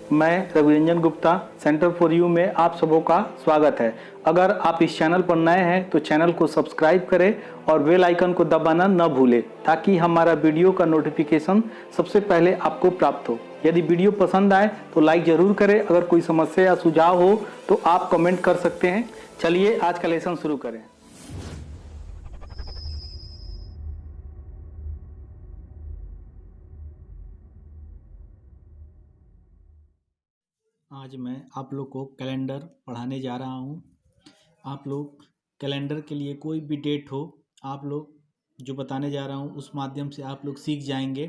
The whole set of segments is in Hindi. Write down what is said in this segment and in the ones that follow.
मैं Raviranjan Gupta, centre for you में आप सबों का स्वागत है। अगर आप इस चैनल पर नए हैं तो चैनल को सब्सक्राइब करें और बेल आइकन को दबाना न भूलें ताकि हमारा वीडियो का नोटिफिकेशन सबसे पहले आपको प्राप्त हो। यदि वीडियो पसंद आए तो लाइक ज़रूर करें। अगर कोई समस्या या सुझाव हो तो आप कमेंट कर सकते हैं। चलिए आज का लेसन शुरू करें। आज मैं आप लोग को कैलेंडर पढ़ाने जा रहा हूँ। आप लोग कैलेंडर के लिए कोई भी डेट हो, आप लोग जो बताने जा रहा हूँ उस माध्यम से आप लोग सीख जाएंगे।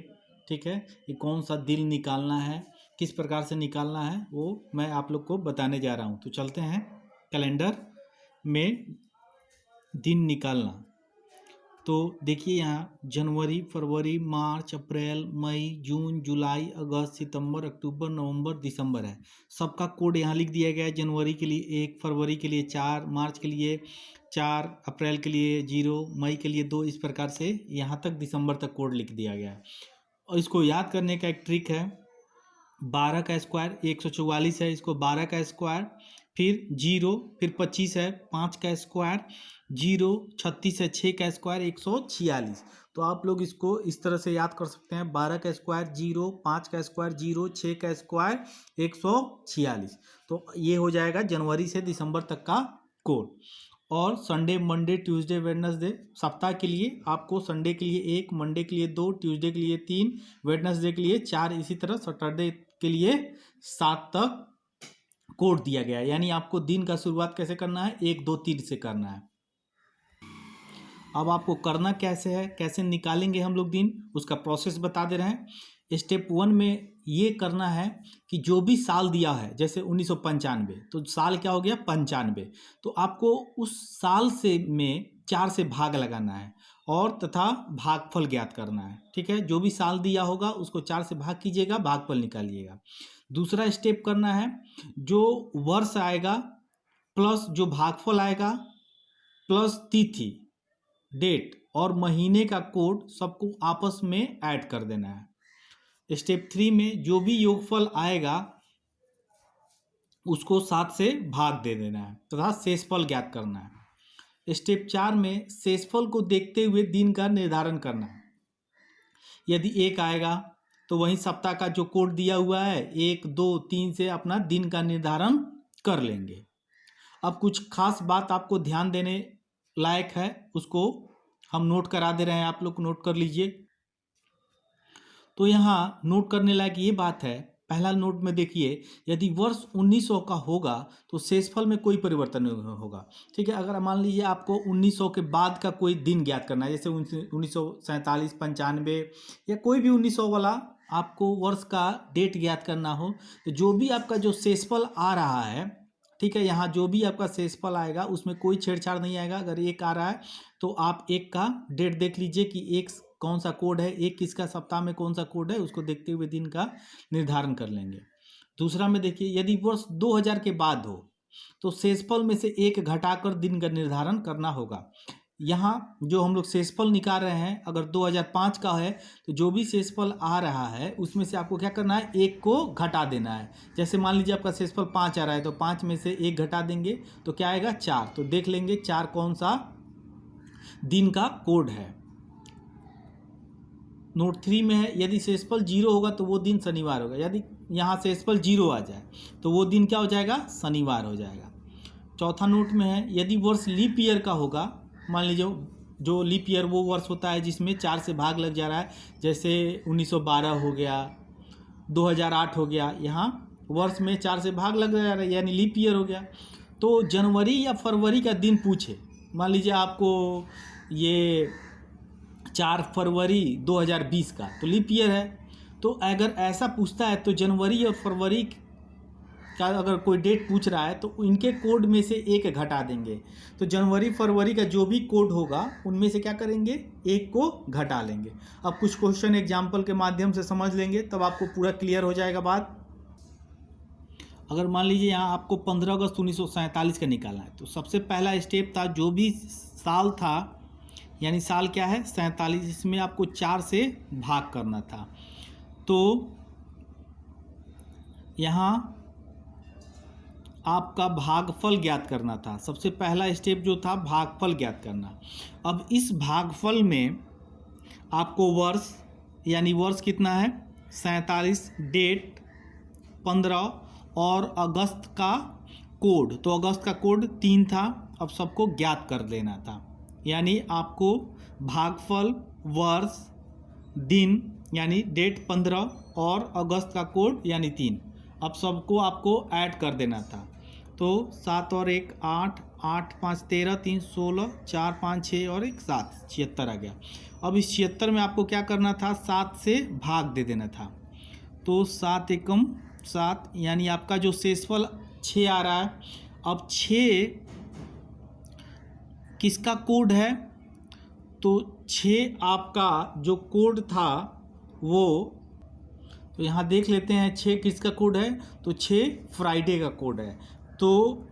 ठीक है, ये कौन सा दिन निकालना है, किस प्रकार से निकालना है, वो मैं आप लोग को बताने जा रहा हूँ। तो चलते हैं कैलेंडर में दिन निकालना। तो देखिए यहाँ जनवरी, फरवरी, मार्च, अप्रैल, मई, जून, जुलाई, अगस्त, सितंबर, अक्टूबर, नवंबर, दिसंबर है। सबका कोड यहाँ लिख दिया गया है। जनवरी के लिए 1, फरवरी के लिए 4, मार्च के लिए 4, अप्रैल के लिए 0, मई के लिए 2, इस प्रकार से यहाँ तक दिसंबर तक कोड लिख दिया गया है। और इसको याद करने का एक ट्रिक है। 12 का स्क्वायर 144 है, इसको 12 का स्क्वायर, फिर 0, फिर 25 है, 5 का स्क्वायर 0, 36 है, 6 का स्क्वायर 146। तो आप लोग इसको इस तरह से याद कर सकते हैं। 12 का स्क्वायर 0, 5 का स्क्वायर 0, 6 का स्क्वायर 146। तो ये हो जाएगा जनवरी से दिसंबर तक का कोड। और संडे, मंडे, ट्यूसडे, वेडनेसडे, सप्ताह के लिए आपको संडे के लिए 1, मंडे के लिए 2, ट्यूसडे के लिए 3, वेडनेसडे के लिए 4, इसी तरह सैटरडे के लिए 7 तक कोड दिया गया है। यानी आपको दिन का शुरुआत कैसे करना है, 1, 2, 3 से करना है। अब आपको करना कैसे है, कैसे निकालेंगे हम लोग दिन, उसका प्रोसेस बता दे रहे हैं। स्टेप 1 में ये करना है कि जो भी साल दिया है, जैसे 1995, तो साल क्या हो गया 95। तो आपको उस साल से में 4 से भाग लगाना है और तथा भागफल ज्ञात करना है। ठीक है, जो भी साल दिया होगा उसको 4 से भाग कीजिएगा, भागफल निकालिएगा। दूसरा स्टेप करना है, जो वर्ष आएगा प्लस जो भागफल आएगा प्लस तिथि, डेट और महीने का कोड सबको आपस में ऐड कर देना है। स्टेप 3 में जो भी योगफल आएगा उसको 7 से भाग दे देना है तथा शेषफल ज्ञात करना है। स्टेप 4 में शेषफल को देखते हुए दिन का निर्धारण करना है। यदि 1 आएगा तो वहीं सप्ताह का जो कोड दिया हुआ है 1, 2, 3 से अपना दिन का निर्धारण कर लेंगे। अब कुछ खास बात आपको ध्यान देने लायक है, उसको हम नोट करा दे रहे हैं, आप लोग नोट कर लीजिए। तो यहाँ नोट करने लायक ये बात है, पहला नोट में देखिए, यदि वर्ष 1900 का होगा तो शेषफल में कोई परिवर्तन नहीं होगा। ठीक है, अगर मान लीजिए आपको 1900 के बाद का कोई दिन ज्ञात करना है, जैसे 1947, 95 या कोई भी 1900 वाला आपको वर्ष का डेट ज्ञात करना हो, तो जो भी आपका जो शेषफल आ रहा है, ठीक है, यहाँ जो भी आपका शेषफल आएगा उसमें कोई छेड़छाड़ नहीं आएगा। अगर 1 आ रहा है तो आप 1 का डेट देख लीजिए कि 1 कौन सा कोड है, 1 किसका सप्ताह में कौन सा कोड है, उसको देखते हुए दिन का निर्धारण कर लेंगे। दूसरा में देखिए, यदि वर्ष 2000 के बाद हो तो शेषफल में से 1 घटाकर दिन का निर्धारण करना होगा। यहाँ जो हम लोग शेषफल निकाल रहे हैं, अगर 2005 का है तो जो भी शेषफल आ रहा है उसमें से आपको क्या करना है, 1 को घटा देना है। जैसे मान लीजिए आपका शेषफल 5 आ रहा है तो 5 में से 1 घटा देंगे तो क्या आएगा 4। तो देख लेंगे 4 कौन सा दिन का कोड है। नोट 3 में है, यदि शेषफल 0 होगा तो वो दिन शनिवार होगा। यदि यहाँ शेषफल 0 आ जाए तो वो दिन क्या हो जाएगा, शनिवार हो जाएगा। चौथा नोट में है, यदि वर्ष लीप ईयर का होगा, मान लीजिए जो लीप ईयर वो वर्ष होता है जिसमें 4 से भाग लग जा रहा है, जैसे 1912 हो गया, 2008 हो गया, यहाँ वर्ष में 4 से भाग लग जा रहा है यानी लीप ईयर हो गया। तो जनवरी या फरवरी का दिन पूछे, मान लीजिए आपको ये 4 फरवरी 2020 का तो लीप ईयर है। तो अगर ऐसा पूछता है तो जनवरी और फरवरी का अगर कोई डेट पूछ रहा है तो इनके कोड में से 1 घटा देंगे। तो जनवरी फरवरी का जो भी कोड होगा उनमें से क्या करेंगे, 1 को घटा लेंगे। अब कुछ क्वेश्चन एग्जाम्पल के माध्यम से समझ लेंगे तब आपको पूरा क्लियर हो जाएगा बात। अगर मान लीजिए यहाँ आपको 15 अगस्त 1947 का निकालना है तो सबसे पहला स्टेप था, जो भी साल था, यानी साल क्या है 47, इसमें आपको 4 से भाग करना था। तो यहाँ आपका भागफल ज्ञात करना था। सबसे पहला स्टेप जो था भागफल ज्ञात करना। अब इस भागफल में आपको वर्ष, यानी वर्ष कितना है 47, डेट 15 और अगस्त का कोड, तो अगस्त का कोड 3 था। अब सबको ज्ञात कर लेना था, यानी आपको भागफल, वर्ष, दिन यानी डेट 15 और अगस्त का कोड यानी 3, अब सबको आपको ऐड कर देना था। तो 7 और 1 8, 8 5 13, 3 16, 4 5 6 और 1 7, 76 आ गया। अब इस 76 में आपको क्या करना था, 7 से भाग दे देना था। तो 7 एकम 7, यानी आपका जो शेषफल 6 आ रहा है। अब 6 किसका कोड है, तो 6 आपका जो कोड था वो, तो यहाँ देख लेते हैं 6 किसका कोड है, तो 6 फ्राइडे का कोड है। तो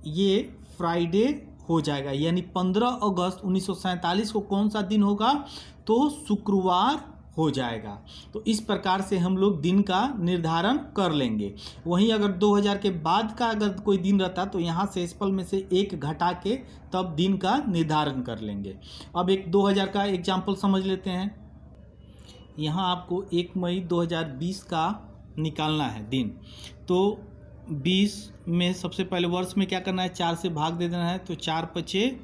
ये फ्राइडे हो जाएगा, यानी 15 अगस्त 1947 को कौन सा दिन होगा, तो शुक्रवार हो जाएगा। तो इस प्रकार से हम लोग दिन का निर्धारण कर लेंगे। वहीं अगर 2000 के बाद का अगर कोई दिन रहता तो यहाँ शेषफल में से 1 घटा के तब दिन का निर्धारण कर लेंगे। अब एक 2000 का एग्जाम्पल समझ लेते हैं। यहाँ आपको 1 मई 2020 का निकालना है दिन। तो 20 में सबसे पहले वर्ष में क्या करना है, 4 से भाग दे देना है। तो 4 पचे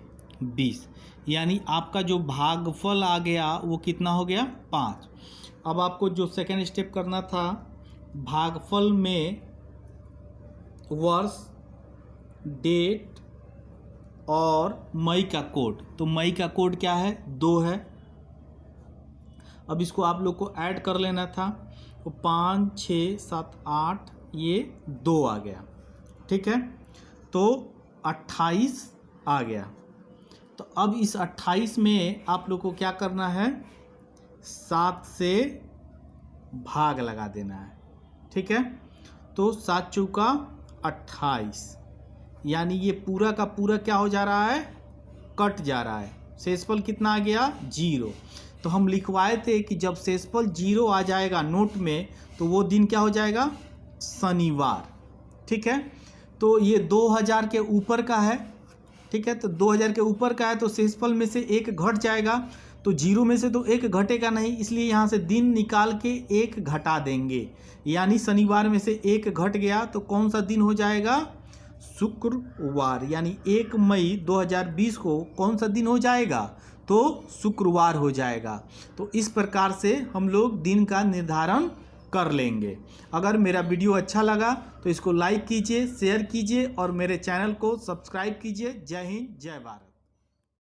20, यानी आपका जो भागफल आ गया वो कितना हो गया 5। अब आपको जो सेकेंड स्टेप करना था, भागफल में वर्ष, डेट और मई का कोड। तो मई का कोड क्या है, 2 है। अब इसको आप लोग को ऐड कर लेना था। तो 5 6 7 8, ये 2 आ गया, ठीक है। तो 28 आ गया। तो अब इस 28 में आप लोग को क्या करना है, 7 से भाग लगा देना है, ठीक है। तो 7 चौका 28, यानी ये पूरा का पूरा क्या हो जा रहा है, कट जा रहा है। शेषफल कितना आ गया, 0। तो हम लिखवाए थे कि जब शेषफल 0 आ जाएगा नोट में, तो वो दिन क्या हो जाएगा, शनिवार, ठीक है। तो ये 2000 के ऊपर का है, ठीक है। तो 2000 के ऊपर का है तो शेषफल में से 1 घट जाएगा। तो 0 में से तो 1 घटेगा नहीं, इसलिए यहाँ से दिन निकाल के 1 घटा देंगे, यानी शनिवार में से 1 घट गया तो कौन सा दिन हो जाएगा, शुक्रवार। यानी 1 मई 2020 को कौन सा दिन हो जाएगा, तो शुक्रवार हो जाएगा। तो इस प्रकार से हम लोग दिन का निर्धारण कर लेंगे। अगर मेरा वीडियो अच्छा लगा तो इसको लाइक कीजिए, शेयर कीजिए और मेरे चैनल को सब्सक्राइब कीजिए। जय हिंद, जय भारत।